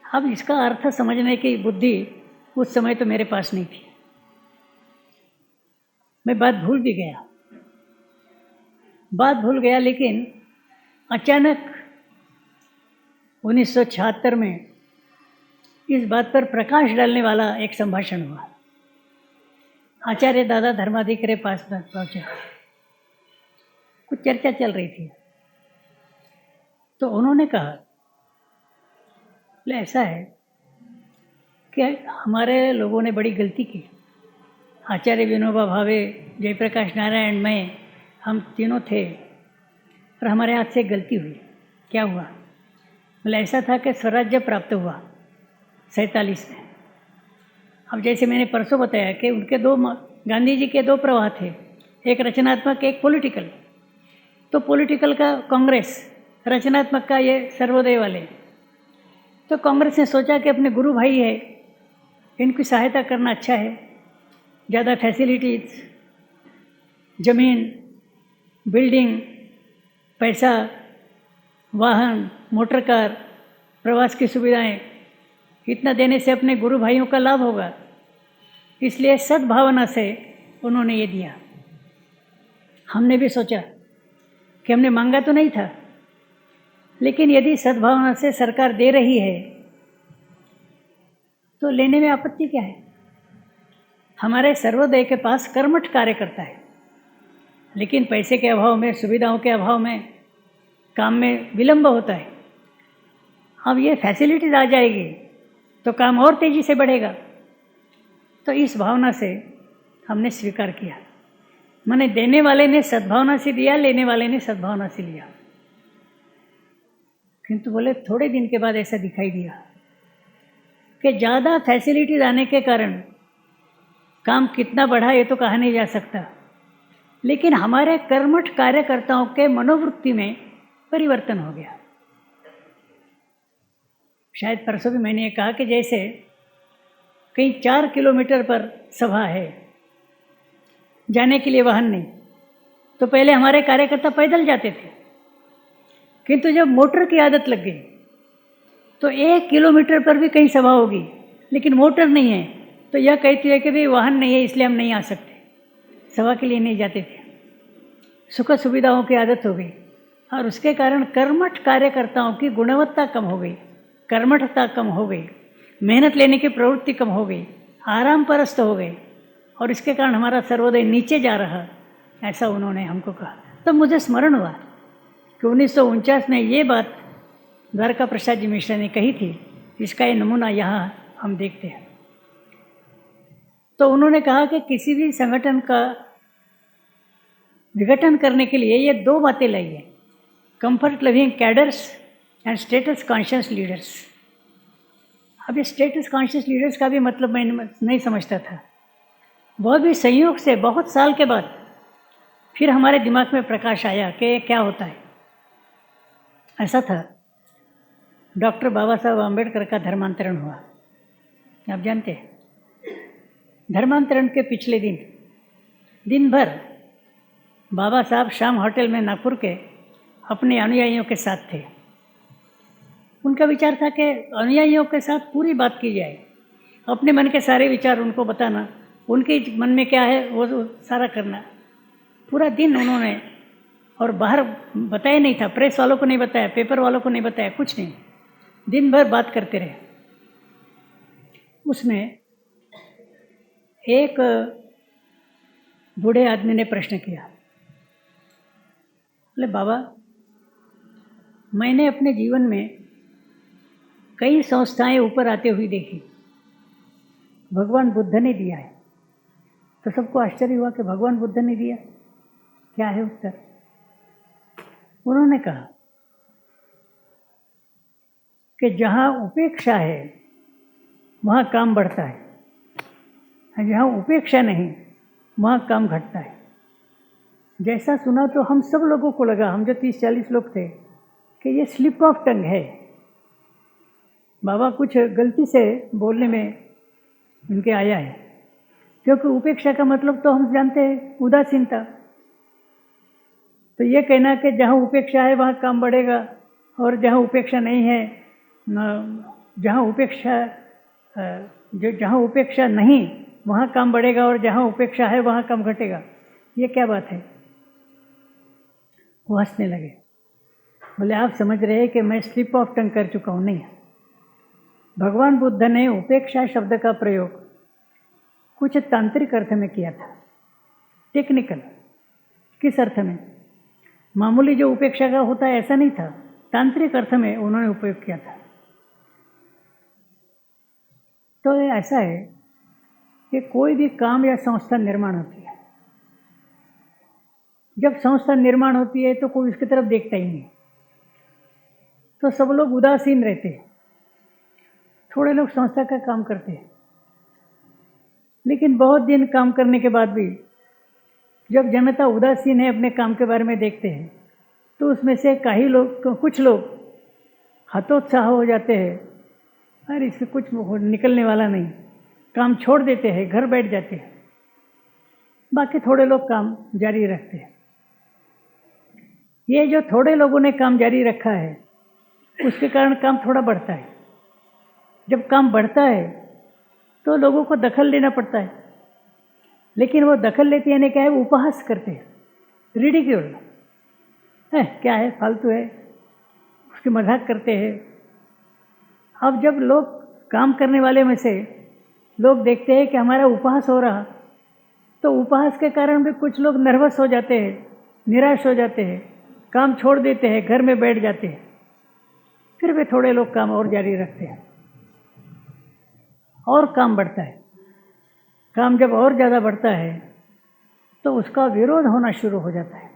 अब इसका अर्थ समझने की बुद्धि उस समय तो मेरे पास नहीं थी, मैं बात भूल गया। लेकिन अचानक 1976 में इस बात पर प्रकाश डालने वाला एक संभाषण हुआ। आचार्य दादा धर्माधिकारी पास पहुँचे, कुछ चर्चा चल रही थी, तो उन्होंने कहा ऐसा है कि हमारे लोगों ने बड़ी गलती की। आचार्य विनोबा भावे, जयप्रकाश नारायण, मैं, हम तीनों थे और हमारे हाथ से गलती हुई। क्या हुआ? बोले ऐसा था कि स्वराज्य प्राप्त हुआ 47 में। अब जैसे मैंने परसों बताया कि उनके गांधी जी के 2 प्रवाह थे, एक रचनात्मक, एक पॉलिटिकल। तो पॉलिटिकल का कांग्रेस, रचनात्मक का ये सर्वोदय वाले। तो कांग्रेस ने सोचा कि अपने गुरु भाई है, इनकी सहायता करना अच्छा है, ज़्यादा फैसिलिटीज, ज़मीन, बिल्डिंग, पैसा, वाहन, मोटर कार, प्रवास की सुविधाएं, इतना देने से अपने गुरु भाइयों का लाभ होगा। इसलिए सद्भावना से उन्होंने ये दिया। हमने भी सोचा कि हमने मांगा तो नहीं था, लेकिन यदि सद्भावना से सरकार दे रही है तो लेने में आपत्ति क्या है। हमारे सर्वोदय के पास कर्मठ कार्यकर्ता है, लेकिन पैसे के अभाव में, सुविधाओं के अभाव में काम में विलंब होता है। अब ये फैसिलिटीज आ जाएगी तो काम और तेज़ी से बढ़ेगा। तो इस भावना से हमने स्वीकार किया, माने देने वाले ने सद्भावना से दिया, लेने वाले ने सद्भावना से लिया। किंतु बोले थोड़े दिन के बाद ऐसा दिखाई दिया कि ज़्यादा फैसिलिटीज आने के कारण काम कितना बढ़ा ये तो कहा नहीं जा सकता, लेकिन हमारे कर्मठ कार्यकर्ताओं के मनोवृत्ति में परिवर्तन हो गया। शायद परसों भी मैंने ये कहा कि जैसे कहीं 4 किलोमीटर पर सभा है, जाने के लिए वाहन नहीं, तो पहले हमारे कार्यकर्ता पैदल जाते थे, किंतु जब मोटर की आदत लग गई तो 1 किलोमीटर पर भी कहीं सभा होगी, लेकिन मोटर नहीं है तो यह कहती है कि भाई वाहन नहीं है इसलिए हम नहीं आ सकते, सभा के लिए नहीं जाते थे। सुख सुविधाओं की आदत हो गई और उसके कारण कर्मठ कार्यकर्ताओं की गुणवत्ता कम हो गई, कर्मठता कम हो गई, मेहनत लेने की प्रवृत्ति कम हो गई, आराम परस्त हो गए और इसके कारण हमारा सर्वोदय नीचे जा रहा, ऐसा उन्होंने हमको कहा। तब मुझे स्मरण हुआ कि 1949 में ये बात द्वारका प्रसाद जी मिश्रा ने कही थी, इसका ये नमूना यहाँ हम देखते हैं। तो उन्होंने कहा कि किसी भी संगठन का विघटन करने के लिए ये 2 बातें लाइए, comfort living cadres and status conscious leaders. अब ये स्टेटस कॉन्शियस लीडर्स का भी मतलब मैं नहीं समझता था। वह भी संयोग से बहुत साल के बाद फिर हमारे दिमाग में प्रकाश आया कि क्या होता है। ऐसा था, डॉक्टर बाबा साहब आम्बेडकर का धर्मांतरण हुआ, आप जानते हैं। धर्मांतरण के पिछले दिन भर बाबा साहब शाम होटल में नागपुर के अपने अनुयायियों के साथ थे। उनका विचार था कि अनुयायियों के साथ पूरी बात की जाए, अपने मन के सारे विचार उनको बताना, उनके मन में क्या है वो सारा करना। पूरा दिन उन्होंने, और बाहर बताया नहीं था, प्रेस वालों को नहीं बताया, पेपर वालों को नहीं बताया, कुछ नहीं, दिन भर बात करते रहे। उसमें एक बूढ़े आदमी ने प्रश्न किया, बोले बाबा, मैंने अपने जीवन में कई संस्थाएं ऊपर आते हुए देखी, भगवान बुद्ध ने दिया है। तो सबको आश्चर्य हुआ कि भगवान बुद्ध ने दिया। क्या है उत्तर? उन्होंने कहा कि जहाँ उपेक्षा है वहाँ काम बढ़ता है, और जहाँ उपेक्षा नहीं वहाँ काम घटता है। जैसा सुना तो हम सब लोगों को लगा, हम जो 30-40 लोग थे, कि ये स्लिप ऑफ टंग है, बाबा कुछ गलती से बोलने में उनके आया है। क्योंकि उपेक्षा का मतलब तो हम जानते हैं उदासीनता। तो ये कहना कि जहाँ उपेक्षा है वहाँ काम बढ़ेगा, और जहाँ उपेक्षा नहीं है, जहाँ उपेक्षा नहीं वहाँ काम बढ़ेगा, और जहाँ उपेक्षा है वहाँ काम घटेगा, ये क्या बात है? वो हंसने लगे। बोले आप समझ रहे हैं कि मैं स्लिप ऑफ टंग कर चुका हूँ? नहीं। भगवान बुद्ध ने उपेक्षा शब्द का प्रयोग कुछ तांत्रिक अर्थ में किया था, टेक्निकल। किस अर्थ में? मामूली जो उपेक्षा का होता है ऐसा नहीं था, तांत्रिक अर्थ में उन्होंने उपयोग किया था। तो ऐसा है कि कोई भी काम या संस्था निर्माण होती है, जब संस्था निर्माण होती है तो कोई उसकी तरफ देखता ही नहीं, तो सब लोग उदासीन रहते हैं। थोड़े लोग संस्था का काम करते हैं, लेकिन बहुत दिन काम करने के बाद भी जब जनता उदासीन है, अपने काम के बारे में देखते हैं, तो उसमें से कुछ लोग हतोत्साह हो जाते हैं, अरे इससे कुछ निकलने वाला नहीं, काम छोड़ देते हैं, घर बैठ जाते हैं। बाकी थोड़े लोग काम जारी रखते हैं। ये जो थोड़े लोगों ने काम जारी रखा है, उसके कारण काम थोड़ा बढ़ता है। जब काम बढ़ता है तो लोगों को दखल लेना पड़ता है, लेकिन वो दखल लेते यानी क्या है? उपहास करते हैं, रिडिक्यूल है, क्या है, फालतू है, उसकी मजाक करते हैं। अब जब लोग काम करने वाले में से लोग देखते हैं कि हमारा उपहास हो रहा, तो उपहास के कारण भी कुछ लोग नर्वस हो जाते हैं, निराश हो जाते हैं, काम छोड़ देते हैं, घर में बैठ जाते हैं। फिर भी थोड़े लोग काम और जारी रखते हैं, और काम बढ़ता है। काम जब और ज़्यादा बढ़ता है तो उसका विरोध होना शुरू हो जाता है।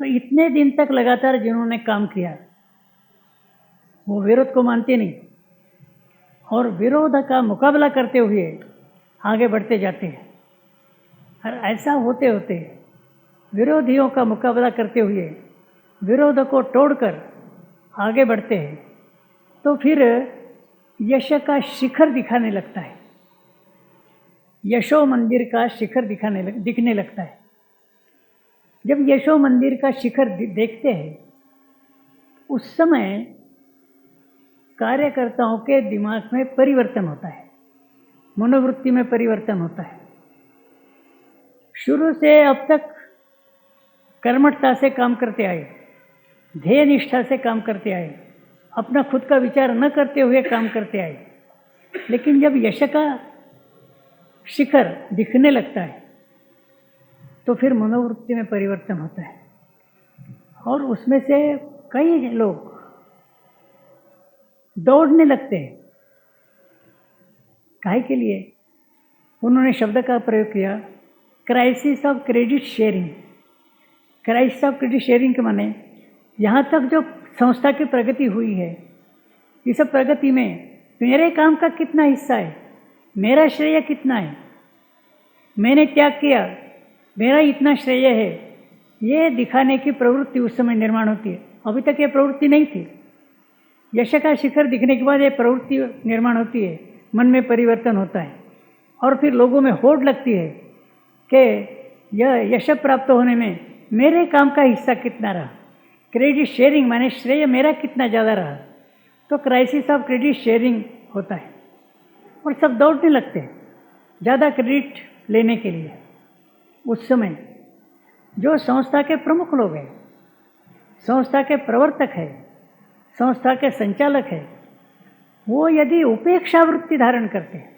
तो इतने दिन तक लगातार जिन्होंने काम किया वो विरोध को मानते नहीं, और विरोध का मुकाबला करते हुए आगे बढ़ते जाते हैं। और ऐसा होते होते विरोधियों का मुकाबला करते हुए विरोध को तोड़कर आगे बढ़ते हैं, तो फिर यश का शिखर दिखाने लगता है, यशो मंदिर का शिखर दिखने लगता है। जब यशो मंदिर का शिखर देखते हैं, उस समय कार्यकर्ताओं के दिमाग में परिवर्तन होता है, मनोवृत्ति में परिवर्तन होता है। शुरू से अब तक कर्मठता से काम करते आए, ध्येय निष्ठा से काम करते आए, अपना खुद का विचार न करते हुए काम करते आए, लेकिन जब यश का शिखर दिखने लगता है तो फिर मनोवृत्ति में परिवर्तन होता है, और उसमें से कई लोग दौड़ने लगते हैं। काहे के लिए? उन्होंने शब्द का प्रयोग किया, crisis of credit sharing. Crisis of credit sharing के माने यहाँ तक जो संस्था की प्रगति हुई है, इस प्रगति में मेरे काम का कितना हिस्सा है, मेरा श्रेय कितना है, मैंने त्याग किया, मेरा इतना श्रेय है, ये दिखाने की प्रवृत्ति उस समय निर्माण होती है। अभी तक ये प्रवृत्ति नहीं थी। यश का शिखर दिखने के बाद ये प्रवृत्ति निर्माण होती है, मन में परिवर्तन होता है, और फिर लोगों में होड़ लगती है कि यह यश प्राप्त होने में मेरे काम का हिस्सा कितना रहा, क्रेडिट शेयरिंग माने श्रेय मेरा कितना ज़्यादा रहा। तो क्राइसिस ऑफ क्रेडिट शेयरिंग होता है, और सब दौड़ने लगते हैं ज़्यादा क्रेडिट लेने के लिए। उस समय जो संस्था के प्रमुख लोग हैं, संस्था के प्रवर्तक हैं, संस्था के संचालक हैं, वो यदि उपेक्षा वृत्ति धारण करते हैं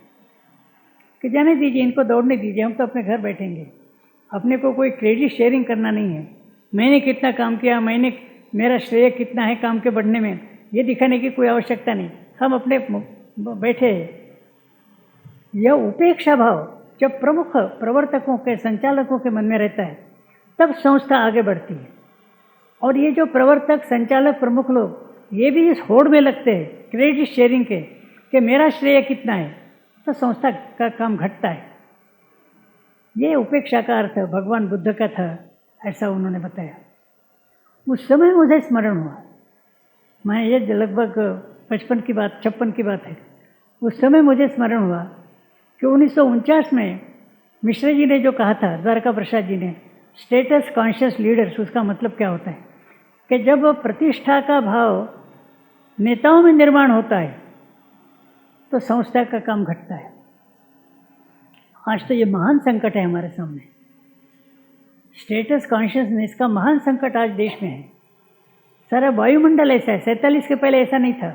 कि जाने दीजिए, इनको दौड़ने दीजिए, हम तो अपने घर बैठेंगे, अपने को कोई क्रेडिट शेयरिंग करना नहीं है, मैंने कितना काम किया, मेरा श्रेय कितना है काम के बढ़ने में, ये दिखाने की कोई आवश्यकता नहीं, हम अपने बैठे यह उपेक्षा भाव जब प्रमुख प्रवर्तकों के संचालकों के मन में रहता है तब संस्था आगे बढ़ती है। और ये जो प्रवर्तक संचालक प्रमुख लोग ये भी इस होड़ में लगते हैं क्रेडिट शेयरिंग के कि मेरा श्रेय कितना है, तो संस्था का काम घटता है। ये उपेक्षा का अर्थ भगवान बुद्ध का था, ऐसा उन्होंने बताया। उस समय मुझे स्मरण हुआ, मैं ये लगभग 56 की बात है। उस समय मुझे स्मरण हुआ कि 1949 में मिश्र जी ने जो कहा था, द्वारका प्रसाद जी ने, स्टेटस कॉन्शियस लीडर्स, उसका मतलब क्या होता है कि जब प्रतिष्ठा का भाव नेताओं में निर्माण होता है तो संस्था का काम घटता है। आज तो ये महान संकट है हमारे सामने, स्टेटस कॉन्शियसनेस का महान संकट आज देश में है। सारा वायुमंडल ऐसा है, 47 के पहले ऐसा नहीं था,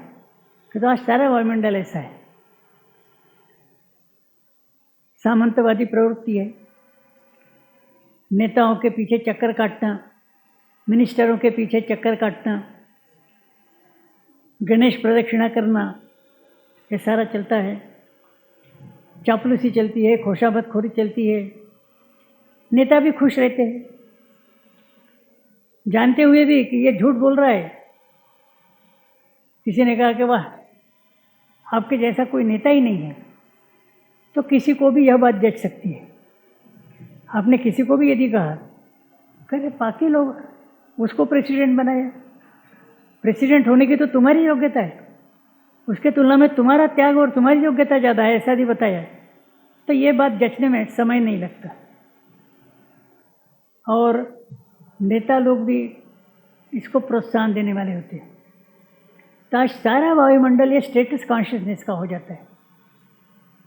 कि तो आज सारा वायुमंडल ऐसा है। सामंतवादी प्रवृत्ति है, नेताओं के पीछे चक्कर काटना, मिनिस्टरों के पीछे चक्कर काटना, गणेश प्रदक्षिणा करना, ये सारा चलता है। चापलूसी चलती है, खोशामदखोरी चलती है। नेता भी खुश रहते हैं, जानते हुए भी कि ये झूठ बोल रहा है। किसी ने कहा कि वाह, आपके जैसा कोई नेता ही नहीं है, तो किसी को भी यह बात जच सकती है। आपने किसी को भी यदि कहा, करे बाकी लोग उसको प्रेसिडेंट बनाया, प्रेसिडेंट होने की तो तुम्हारी योग्यता है, उसके तुलना में तुम्हारा त्याग और तुम्हारी योग्यता ज़्यादा है, ऐसा भी बताया, तो ये बात जचने में समय नहीं लगता। और नेता लोग भी इसको प्रोत्साहन देने वाले होते हैं। तो आज सारा वायुमंडल ये स्टेटस कॉन्शियसनेस का हो जाता है।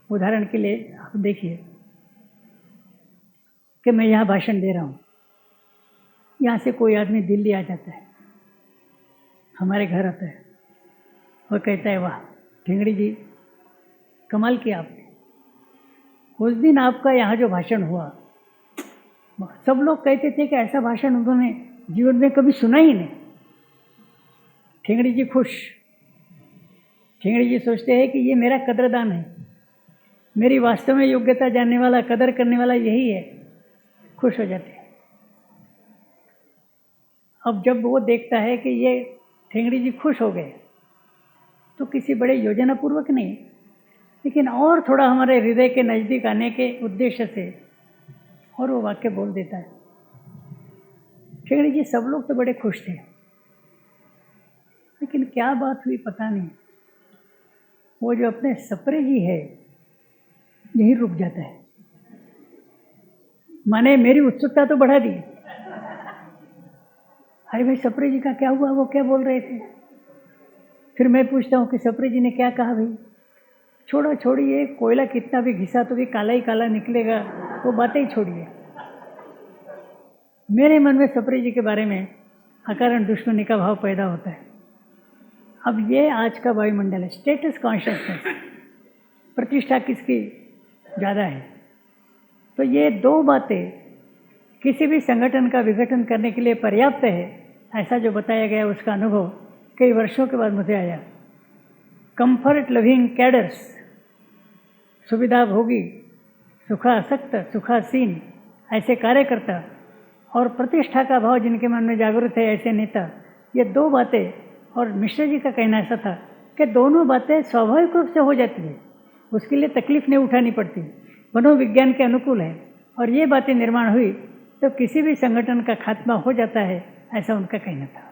उदाहरण के लिए आप देखिए कि मैं यहाँ भाषण दे रहा हूँ, यहाँ से कोई आदमी दिल्ली आ जाता है, हमारे घर आता है, वो कहता है वाह ठेंगड़ी जी, कमाल किया आपने। उस दिन आपका यहाँ जो भाषण हुआ, सब लोग कहते थे कि ऐसा भाषण उन्होंने जीवन में कभी सुना ही नहीं। ठेंगड़ी जी खुश, ठेंगड़ी जी सोचते हैं कि ये मेरा कदरदान है, मेरी वास्तव में योग्यता जानने वाला, कदर करने वाला यही है, खुश हो जाते हैं। अब जब वो देखता है कि ये ठेंगड़ी जी खुश हो गए, तो किसी बड़े योजनापूर्वक नहीं, लेकिन और थोड़ा हमारे हृदय के नज़दीक आने के उद्देश्य से और वो वाक्य बोल देता है। ठेंगड़ी जी सब लोग तो बड़े खुश थे, लेकिन क्या बात हुई पता नहीं, वो जो अपने सपरे जी है यही रुक जाता है। माने मेरी उत्सुकता तो बढ़ा दी, अरे भाई सपरे जी का क्या हुआ, वो क्या बोल रहे थे। फिर मैं पूछता हूँ कि सपरे जी ने क्या कहा। भाई छोड़िए, कोयला कितना भी घिसा तो भी काला ही काला निकलेगा, वो बातें ही छोड़िए। मेरे मन में सपरे जी के बारे में अकारण दुश्मनी का भाव पैदा होता है। अब ये आज का वायुमंडल है, स्टेटस कॉन्शियसनेस, प्रतिष्ठा किसकी ज़्यादा है। तो ये दो बातें किसी भी संगठन का विघटन करने के लिए पर्याप्त है, ऐसा जो बताया गया उसका अनुभव कई वर्षों के बाद मुझे आया। कंफर्ट लविंग कैडर्स, सुविधा भोगी, सुखासक्त, सुखासीन ऐसे कार्यकर्ता और प्रतिष्ठा का भाव जिनके मन में जागृत है ऐसे नेता, ये दो बातें, और मिश्र जी का कहना ऐसा था कि दोनों बातें स्वाभाविक रूप से हो जाती है, उसके लिए तकलीफ नहीं उठानी पड़ती, मनोविज्ञान के अनुकूल है। और ये बातें निर्माण हुई तो किसी भी संगठन का खात्मा हो जाता है, ऐसा उनका कहना था।